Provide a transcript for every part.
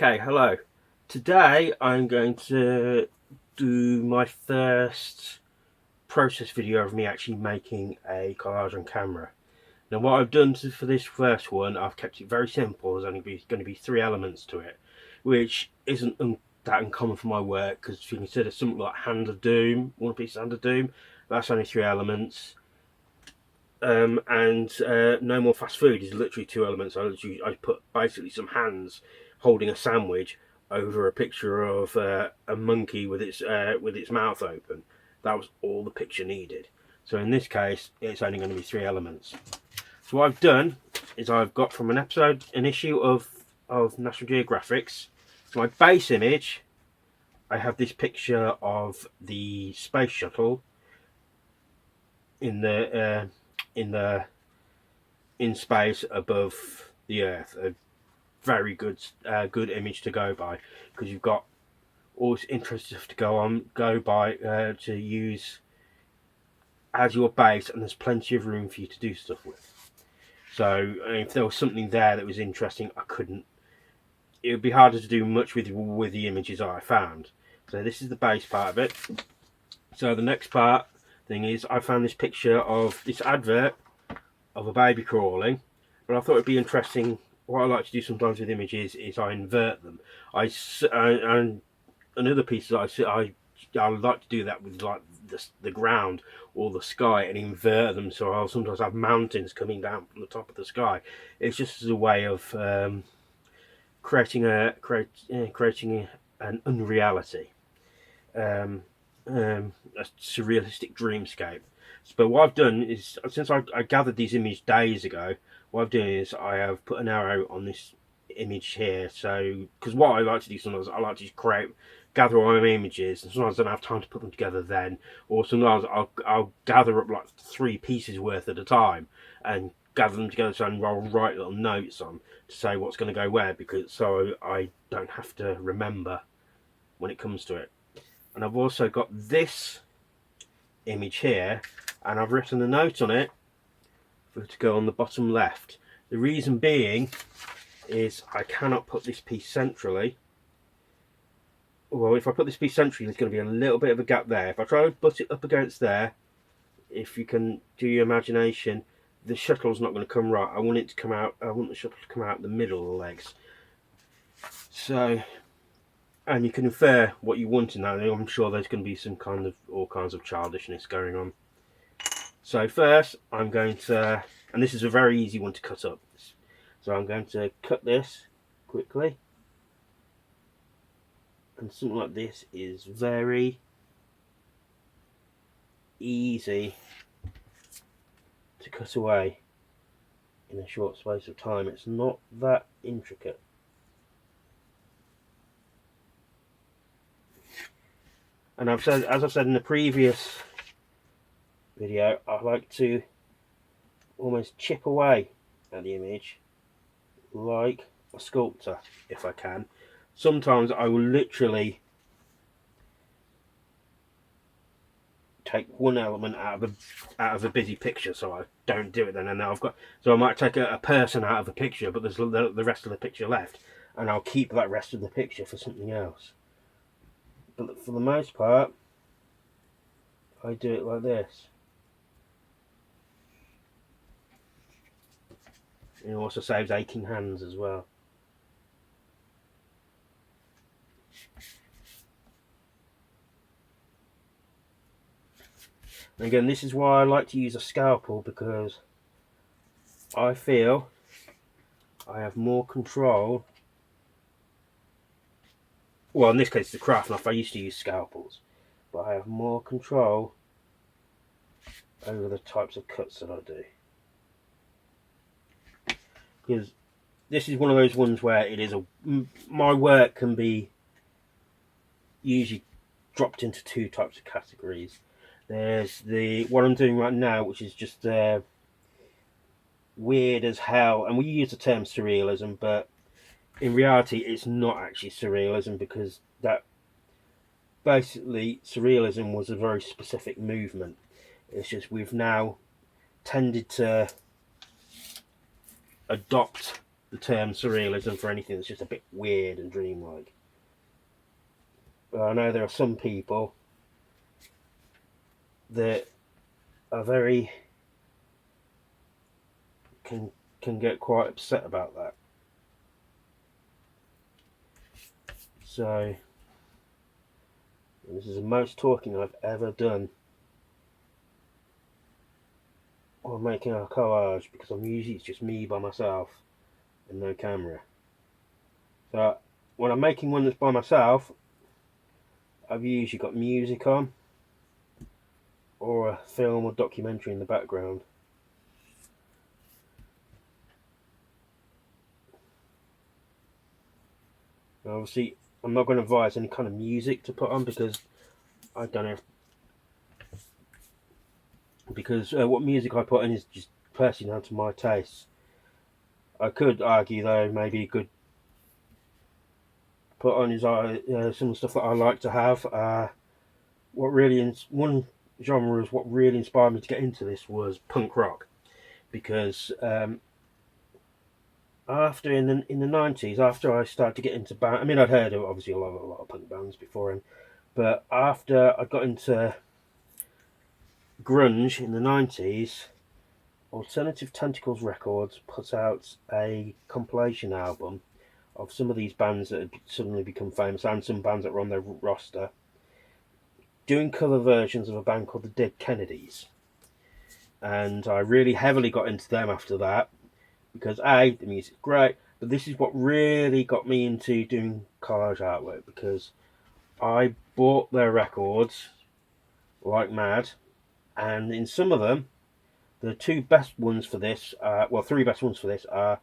Okay, hello. Today I'm going to do my first process video of me actually making a collage on camera. Now what I've done for this first one, I've kept it very simple. There's only going to be 3 elements to it, which isn't that uncommon for my work, because if you consider something like Hand of Doom, One Piece Hand of Doom, that's only 3 elements. No More Fast Food is literally 2 elements. I put basically some hands holding a sandwich over a picture of a monkey with its mouth open. That was all the picture needed. So in this case, it's only going to be 3 elements. So what I've done is I've got from an issue of National Geographic's, my base image. I have this picture of the space shuttle in space above the Earth. A very good image to go by, because you've got all this interesting stuff to go by to use as your base, and there's plenty of room for you to do stuff with. So if there was something there that was interesting, it would be harder to do much with the images I found. So this is the base part of it. So the next thing is, I found this picture of this advert of a baby crawling, but I thought it'd be interesting. What I like to do sometimes with images is I invert them. And other pieces I like to do that with, like the ground or the sky, and invert them. So I'll sometimes have mountains coming down from the top of the sky. It's just as a way of creating an unreality, a surrealistic dreamscape. But what I've done is, since I gathered these images days ago, what I've done is I have put an arrow on this image here. So, because what I like to do sometimes, I like to just gather all my images, and sometimes I don't have time to put them together then, or sometimes I'll gather up like 3 pieces worth at a time and gather them together, so I'll write little notes on to say what's going to go where, because so I don't have to remember when it comes to it. And I've also got this image here, and I've written a note on it for it to go on the bottom left. The reason being is I cannot put this piece centrally. Well, if I put this piece centrally, there's going to be a little bit of a gap there. If I try to butt it up against there, if you can do your imagination, the shuttle's not going to come right. I want it to come out. I want the shuttle to come out the middle of the legs. So, and you can infer what you want in that. I'm sure there's going to be all kinds of childishness going on. So first, I'm going to, and this is a very easy one to cut up. So I'm going to cut this quickly. And something like this is very easy to cut away in a short space of time. It's not that intricate. And as I've said in the previous video, I like to almost chip away at the image like a sculptor if I can. Sometimes I will literally take one element out of a busy picture, so I don't do it then. And then so I might take a person out of a picture, but there's the rest of the picture left, and I'll keep that rest of the picture for something else. But for the most part, I do it like this. It also saves aching hands as well. And again, this is why I like to use a scalpel, because I feel I have more control. Well, in this case, the craft knife. I used to use scalpels, but I have more control over the types of cuts that I do. Because this is one of those ones where my work can be usually dropped into 2 types of categories. There's what I'm doing right now, which is just weird as hell, and we use the term surrealism, but in reality it's not actually surrealism, because that basically surrealism was a very specific movement. It's just we've now tended to adopt the term surrealism for anything that's just a bit weird and dreamlike. But I know there are some people that are very can get quite upset about that. So this is the most talking I've ever done on making a collage, because I'm usually it's just me by myself and no camera. So when I'm making one that's by myself, I've usually got music on or a film or documentary in the background. Now, obviously, I'm not going to advise any kind of music to put on, because I don't know. Because what music I put in is just personally down to my taste. I could argue, though, maybe a good put on is some stuff that I like to have. What really one genre is what really inspired me to get into this was punk rock, because after in the 90s, after I started to get into band, I mean, I'd heard of obviously a lot of punk bands before, but after I got into grunge in the 90s, Alternative Tentacles Records put out a compilation album of some of these bands that had suddenly become famous, and some bands that were on their roster, doing cover versions of a band called the Dead Kennedys. And I really heavily got into them after that, because the music's great, but this is what really got me into doing collage artwork, because I bought their records like mad, and in some of them, the two best ones for this, three best ones for this are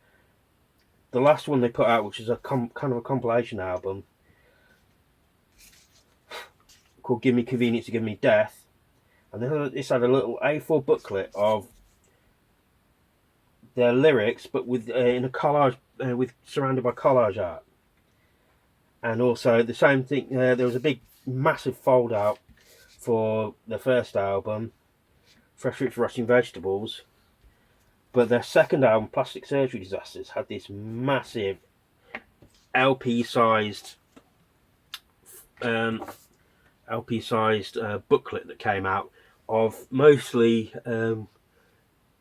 the last one they put out, which is a kind of a compilation album called "Give Me Convenience to Give Me Death," and this had a little A4 booklet of their lyrics, but with in a collage, with surrounded by collage art. And also the same thing. There was a big, massive fold out for the first album, Fresh Fruits, Rotting Vegetables. But their second album, Plastic Surgery Disasters, had this massive LP-sized booklet that came out of mostly by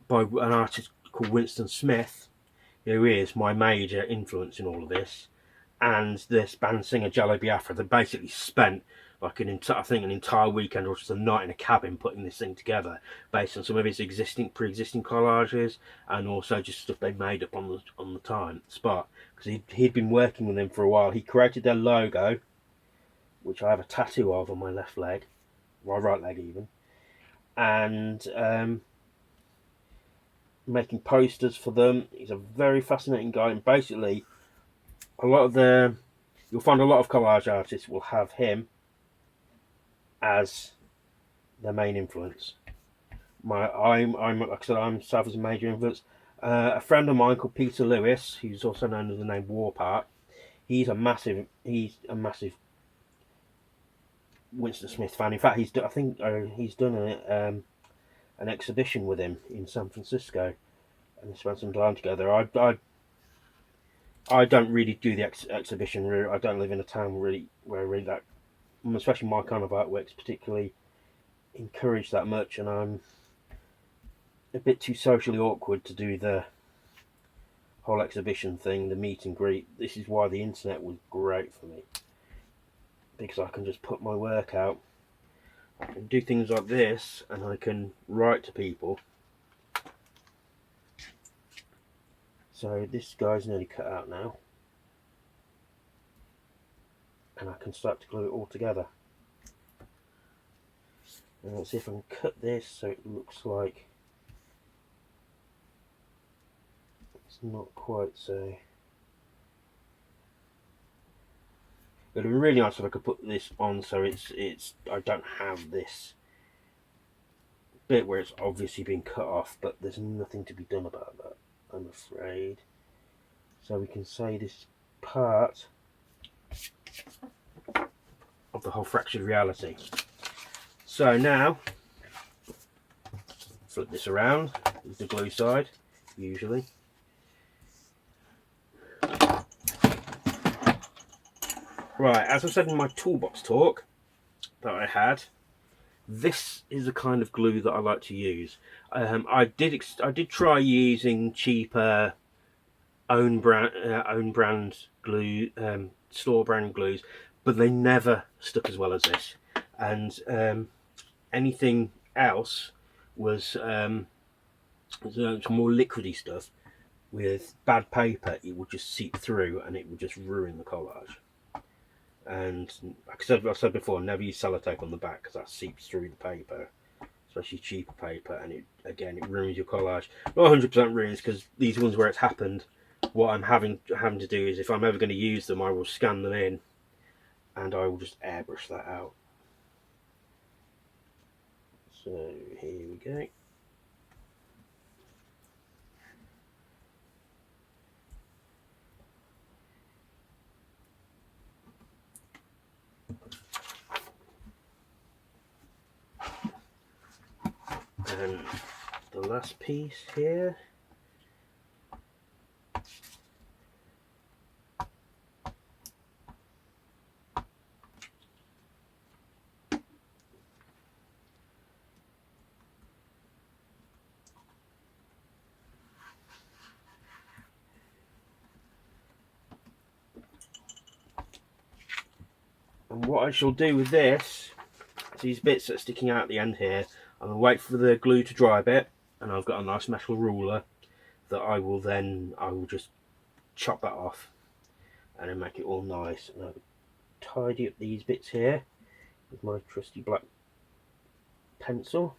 an artist called Winston Smith, who is my major influence in all of this, and this band singer Jello Biafra. They basically spent like an entire weekend or just a night in a cabin putting this thing together, based on some of his pre-existing collages, and also just stuff they made up on the spot, because he'd been working with them for a while. He created their logo, which I have a tattoo of on my left leg, my right leg even, and making posters for them. He's a very fascinating guy, and basically you'll find a lot of collage artists will have him as their main influence. Like I said, I'm self as a major influence. A friend of mine called Peter Lewis, who's also known under the name Warpark, he's a massive Winston Smith fan. In fact, he's done an exhibition with him in San Francisco, and they spent some time together. I don't really do the exhibition route. I don't live in a town where that, especially my kind of artworks, particularly encouraged that much, and I'm a bit too socially awkward to do the whole exhibition thing, the meet and greet. This is why the internet was great for me, because I can just put my work out and do things like this, and I can write to people. So this guy's nearly cut out now, and I can start to glue it all together. And let's see if I can cut this so it looks like it's not quite so. It would be really nice if I could put this on so it's I don't have this bit where it's obviously been cut off, but there's nothing to be done about that, I'm afraid. So we can say this part of the whole fractured reality. So now, flip this around, is the glue side, usually. Right, as I said in my toolbox talk that I had, this is the kind of glue that I like to use. I did try using cheaper own brand glue, store brand glues, but they never stuck as well as this. And anything else was some more liquidy stuff with bad paper. It would just seep through and it would just ruin the collage. And like I've said before, never use sellotape on the back because that seeps through the paper, especially cheaper paper, and it ruins your collage. Not 100% ruins, because these ones where it's happened, what I'm having to do is, if I'm ever going to use them, I will scan them in, and I will just airbrush that out. So here we go. And the last piece here. And what I shall do with this, these bits that are sticking out at the end here, I'm going to wait for the glue to dry a bit, and I've got a nice metal ruler that I will just chop that off and then make it all nice. And I'll tidy up these bits here with my trusty black pencil.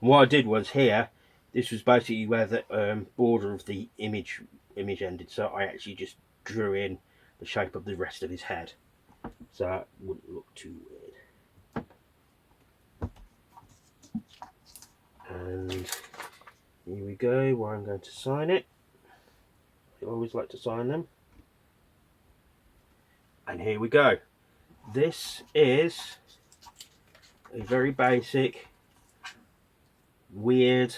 And what I did was here, this was basically where the border of the image ended, so I actually just drew in the shape of the rest of his head, so that wouldn't look too weird. And here we go, where I'm going to sign it. I always like to sign them. And here we go. This is a very basic, weird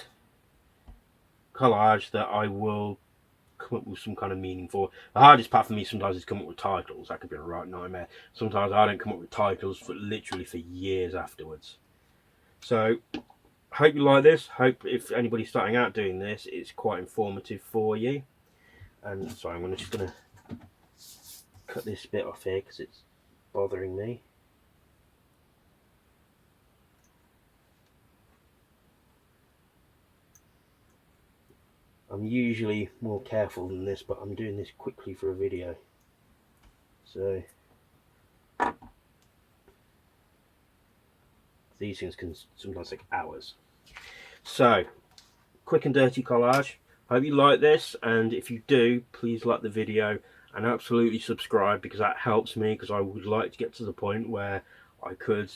collage that I will come up with some kind of meaning for. The hardest part for me sometimes is come up with titles. That could be a right nightmare. Sometimes I don't come up with titles for literally for years afterwards. So hope you like this. Hope if anybody's starting out doing this, it's quite informative for you. And sorry, I'm just going to cut this bit off here because it's bothering me. I'm usually more careful than this, but I'm doing this quickly for a video. So these things can sometimes take hours. So, quick and dirty collage. Hope you like this, and if you do, please like the video and absolutely subscribe, because that helps me, because I would like to get to the point where I could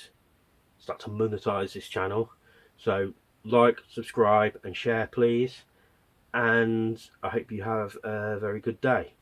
start to monetize this channel. So like, subscribe and share please, and I hope you have a very good day.